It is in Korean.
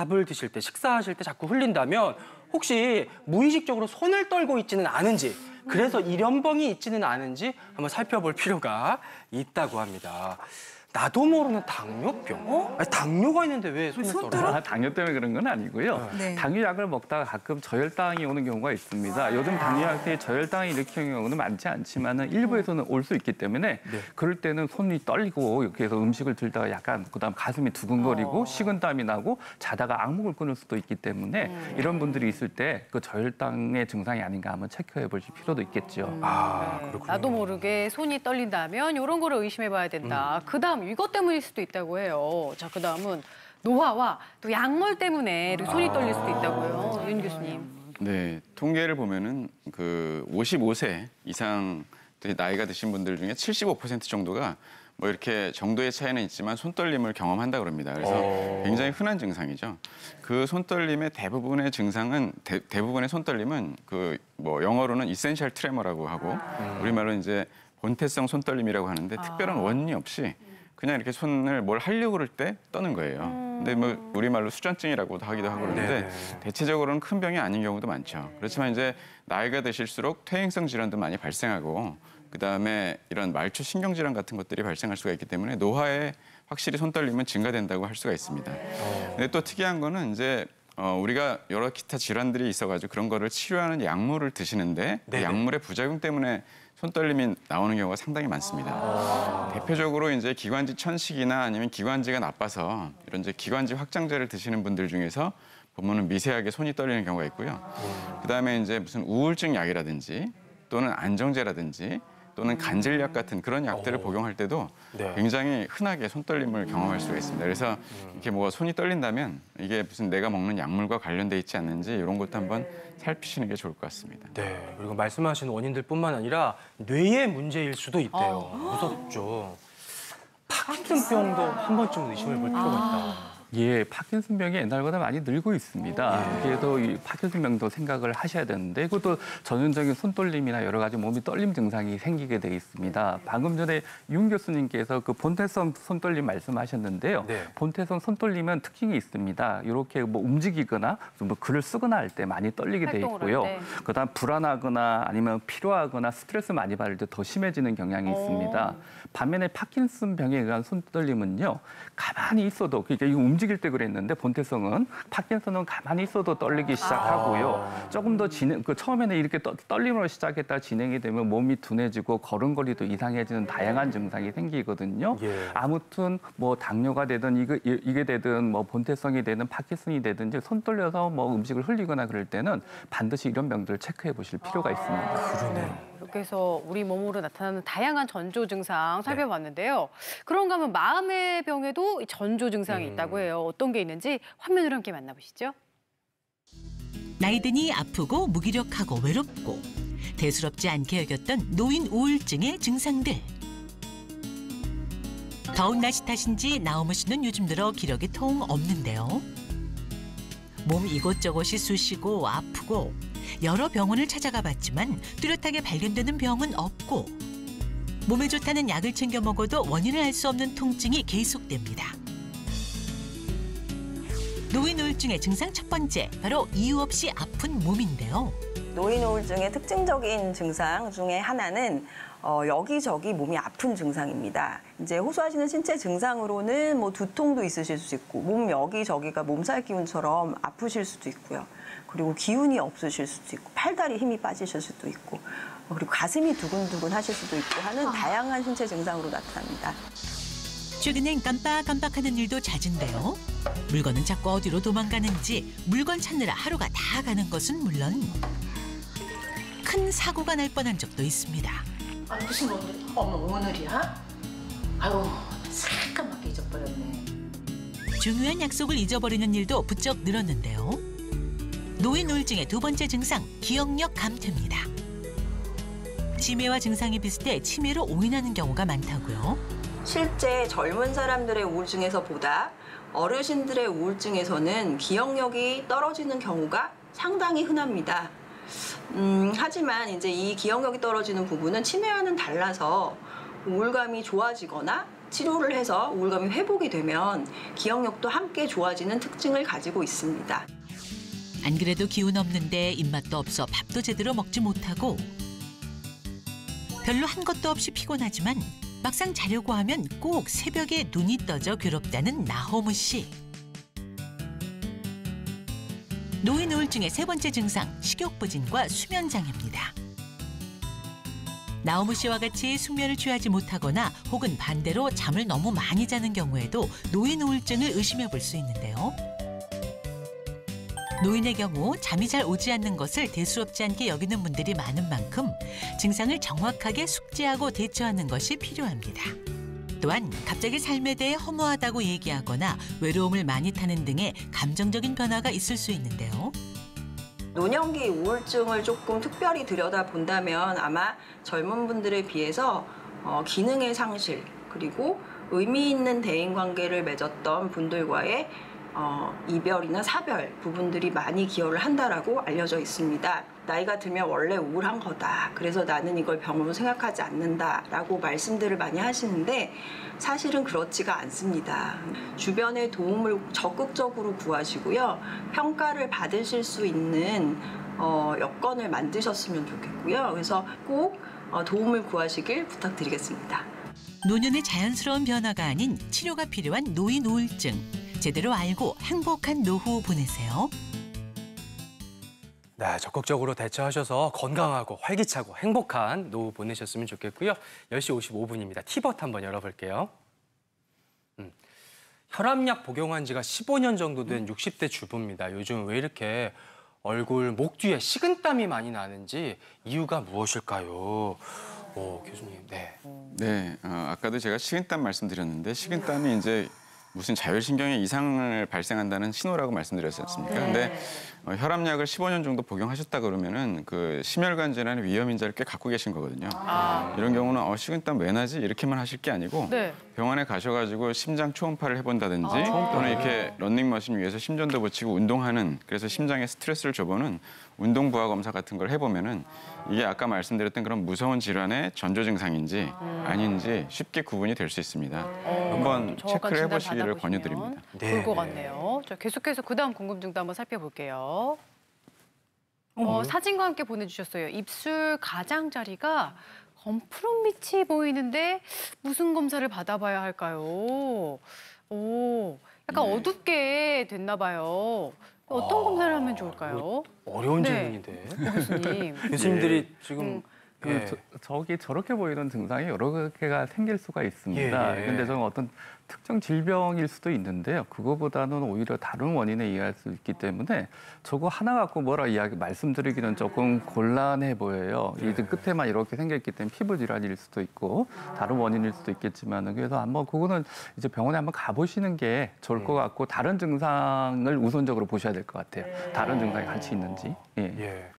밥을 드실 때, 식사하실 때 자꾸 흘린다면 혹시 무의식적으로 손을 떨고 있지는 않은지, 그래서 일연병이 있지는 않은지 한번 살펴볼 필요가 있다고 합니다. 나도 모르는 당뇨병? 아니, 당뇨가 있는데 왜 손을 떨어요? 당뇨 때문에 그런 건 아니고요. 네. 당뇨약을 먹다가 가끔 저혈당이 오는 경우가 있습니다. 요즘 당뇨약들이 저혈당이 일으키는 경우는 많지 않지만 일부에서는 올 수 있기 때문에 그럴 때는 손이 떨리고 이렇게 해서 음식을 들다가 약간 그다음 가슴이 두근거리고 식은땀이 나고 자다가 악몽을 꾸는 수도 있기 때문에 이런 분들이 있을 때 그 저혈당의 증상이 아닌가 한번 체크해 보실 필요도 있겠죠. 그렇군요. 나도 모르게 손이 떨린다면 이런 거를 의심해봐야 된다. 그다음 이것 때문일 수도 있다고 해요. 자, 그다음은 노화와 또 약물 때문에 손이 떨릴 수도 있다고요. 윤 교수님. 네, 통계를 보면은 그 55세 이상 나이가 드신 분들 중에 75% 정도가 뭐 이렇게 정도의 차이는 있지만 손떨림을 경험한다 그럽니다. 그래서 굉장히 흔한 증상이죠. 그 손떨림의 대부분의 증상은 대부분의 손떨림은 그 뭐 영어로는 이센셜 트레머라고 하고 우리말로 이제 본태성 손떨림이라고 하는데 특별한 원인이 없이 그냥 이렇게 손을 뭘 하려고 그럴 때 떠는 거예요. 근데 뭐 우리말로 수전증이라고도 하기도 하고 그러는데 대체적으로는 큰 병이 아닌 경우도 많죠. 그렇지만 이제 나이가 드실수록 퇴행성 질환도 많이 발생하고 그다음에 이런 말초 신경질환 같은 것들이 발생할 수가 있기 때문에 노화에 확실히 손떨림은 증가된다고 할 수가 있습니다. 근데 또 특이한 거는 이제 우리가 여러 기타 질환들이 있어가지고 그런 거를 치료하는 약물을 드시는데 그 약물의 부작용 때문에 손떨림이 나오는 경우가 상당히 많습니다. 대표적으로 이제 기관지 천식이나 아니면 기관지가 나빠서 이런 이제 기관지 확장제를 드시는 분들 중에서 보면은 미세하게 손이 떨리는 경우가 있고요. 그다음에 이제 무슨 우울증 약이라든지 또는 안정제라든지 또는 간질약 같은 그런 약들을 복용할 때도 굉장히 흔하게 손떨림을 경험할 수가 있습니다. 그래서 이렇게 뭐 손이 떨린다면 이게 무슨 내가 먹는 약물과 관련돼 있지 않는지 이런 것도 한번 살피시는 게 좋을 것 같습니다. 네, 그리고 말씀하신 원인들뿐만 아니라 뇌의 문제일 수도 있대요. 무섭죠. 파킨슨병도 한 번쯤 의심해 볼 필요가 있다. 예, 파킨슨병이 옛날보다 많이 늘고 있습니다. 그래도 이 파킨슨병도 생각을 하셔야 되는데 이것도 전형적인 손떨림이나 여러 가지 몸이 떨림 증상이 생기게 돼 있습니다. 방금 전에 윤 교수님께서 그 본태성 손떨림 말씀하셨는데요. 본태성 손떨림은 특징이 있습니다. 이렇게 뭐 움직이거나 뭐 글을 쓰거나 할 때 많이 떨리게 돼 있고요. 그다음 불안하거나 아니면 피로하거나 스트레스 많이 받을 때 더 심해지는 경향이 있습니다. 반면에 파킨슨병에 의한 손떨림은요. 가만히 있어도 그러니까 이거 움직일 때 그랬는데 본태성은 파킨슨은 가만히 있어도 떨리기 시작하고요. 조금 더 처음에는 이렇게 떨림으로 시작했다 진행이 되면 몸이 둔해지고 걸음걸이도 이상해지는 다양한 증상이 생기거든요. 아무튼 뭐 당뇨가 되든 이게 되든 뭐 본태성이 되든 파킨슨이 되든 이제 손 떨려서 뭐 음식을 흘리거나 그럴 때는 반드시 이런 병들을 체크해 보실 필요가 있습니다. 그러네요. 이렇게 해서 우리 몸으로 나타나는 다양한 전조 증상 살펴봤는데요. 그런가 하면 마음의 병에도 전조 증상이 있다고 해요. 어떤 게 있는지 화면으로 함께 만나보시죠. 나이 드니 아프고 무기력하고 외롭고 대수롭지 않게 여겼던 노인 우울증의 증상들. 더운 날씨 탓인지 나옴을 쉬는 요즘 들어 기력이 통 없는데요. 몸 이곳저곳이 쑤시고 아프고 여러 병원을 찾아가 봤지만 뚜렷하게 발견되는 병은 없고 몸에 좋다는 약을 챙겨 먹어도 원인을 알 수 없는 통증이 계속됩니다. 노인 우울증의 증상 첫 번째, 바로 이유 없이 아픈 몸인데요. 노인 우울증의 특징적인 증상 중에 하나는 여기저기 몸이 아픈 증상입니다. 이제 호소하시는 신체 증상으로는 뭐 두통도 있으실 수 있고 몸 여기저기가 몸살 기운처럼 아프실 수도 있고요. 그리고 기운이 없으실 수도 있고 팔다리 힘이 빠지실 수도 있고 그리고 가슴이 두근두근 하실 수도 있고 하는 다양한 신체 증상으로 나타납니다. 최근엔 깜빡깜빡하는 일도 잦은데요. 물건은 자꾸 어디로 도망가는지 물건 찾느라 하루가 다 가는 것은 물론 큰 사고가 날 뻔한 적도 있습니다. 아니 무슨 오늘이야? 아유 새까맣게 잊어버렸네. 중요한 약속을 잊어버리는 일도 부쩍 늘었는데요. 노인 우울증의 두 번째 증상, 기억력 감퇴입니다. 치매와 증상이 비슷해 치매로 오인하는 경우가 많다고요. 실제 젊은 사람들의 우울증에서보다 어르신들의 우울증에서는 기억력이 떨어지는 경우가 상당히 흔합니다. 하지만 이제 이 기억력이 떨어지는 부분은 치매와는 달라서 우울감이 좋아지거나 치료를 해서 우울감이 회복이 되면 기억력도 함께 좋아지는 특징을 가지고 있습니다. 안 그래도 기운 없는데 입맛도 없어 밥도 제대로 먹지 못하고 별로 한 것도 없이 피곤하지만 막상 자려고 하면 꼭 새벽에 눈이 떠져 괴롭다는 나호무 씨. 노인 우울증의 세 번째 증상, 식욕부진과 수면장애입니다. 나호무 씨와 같이 숙면을 취하지 못하거나 혹은 반대로 잠을 너무 많이 자는 경우에도 노인 우울증을 의심해 볼 수 있는데요. 노인의 경우 잠이 잘 오지 않는 것을 대수롭지 않게 여기는 분들이 많은 만큼 증상을 정확하게 숙지하고 대처하는 것이 필요합니다. 또한 갑자기 삶에 대해 허무하다고 얘기하거나 외로움을 많이 타는 등의 감정적인 변화가 있을 수 있는데요. 노년기 우울증을 조금 특별히 들여다본다면 아마 젊은 분들에 비해서 기능의 상실 그리고 의미 있는 대인관계를 맺었던 분들과의 이별이나 사별 부분들이 많이 기여를 한다라고 알려져 있습니다. 나이가 들면 원래 우울한 거다. 그래서 나는 이걸 병으로 생각하지 않는다라고 말씀들을 많이 하시는데 사실은 그렇지가 않습니다. 주변의 도움을 적극적으로 구하시고요. 평가를 받으실 수 있는 여건을 만드셨으면 좋겠고요. 그래서 꼭 도움을 구하시길 부탁드리겠습니다. 노년의 자연스러운 변화가 아닌 치료가 필요한 노인 우울증. 제대로 알고 행복한 노후 보내세요. 네, 적극적으로 대처하셔서 건강하고 활기차고 행복한 노후 보내셨으면 좋겠고요. 10시 55분입니다. 티벗 한번 열어볼게요. 혈압약 복용한 지가 15년 정도 된 60대 주부입니다. 요즘 왜 이렇게 얼굴, 목 뒤에 식은땀이 많이 나는지 이유가 무엇일까요? 교수님, 네. 네, 아까도 제가 식은땀 말씀드렸는데 식은땀이 이제 무슨 자율신경에 이상을 발생한다는 신호라고 말씀드렸지 않습니까? 근데 혈압약을 15년 정도 복용하셨다 그러면은 그 심혈관 질환의 위험 인자를 꽤 갖고 계신 거거든요. 이런 경우는 식은땀 왜 나지? 이렇게만 하실 게 아니고 네. 병원에 가셔가지고 심장 초음파를 해본다든지 또는 이렇게 런닝머신 위에서 심전도 붙이고 운동하는 그래서 심장에 스트레스를 줘보는 운동 부하 검사 같은 걸 해보면은 이게 아까 말씀드렸던 그런 무서운 질환의 전조 증상인지 아닌지 쉽게 구분이 될 수 있습니다. 한번 정확한 체크를 진단 해보시기를 받아보시면 권유드립니다. 좋을 것 같네요. 자, 계속해서 그다음 궁금증도 한번 살펴볼게요. 사진과 함께 보내주셨어요. 입술 가장자리가 검푸른 밑이 보이는데 무슨 검사를 받아봐야 할까요? 약간 네. 어둡게 됐나 봐요. 어떤 검사를 하면 좋을까요? 어려운 네. 질문인데. 교수님. 교수님들이 지금 예. 저기 저렇게 보이는 증상이 여러 개가 생길 수가 있습니다. 예, 예. 근데 저는 어떤 특정 질병일 수도 있는데요. 그거보다는 오히려 다른 원인에 의할 수 있기 때문에 저거 하나 갖고 뭐라 말씀드리기는 조금 곤란해 보여요. 이제 끝에만 이렇게 생겼기 때문에 피부 질환일 수도 있고 다른 원인일 수도 있겠지만 그래서 한번 그거는 이제 병원에 한번 가보시는 게 좋을 것 같고 다른 증상을 우선적으로 보셔야 될 것 같아요. 다른 증상이 같이 있는지. 예. 예.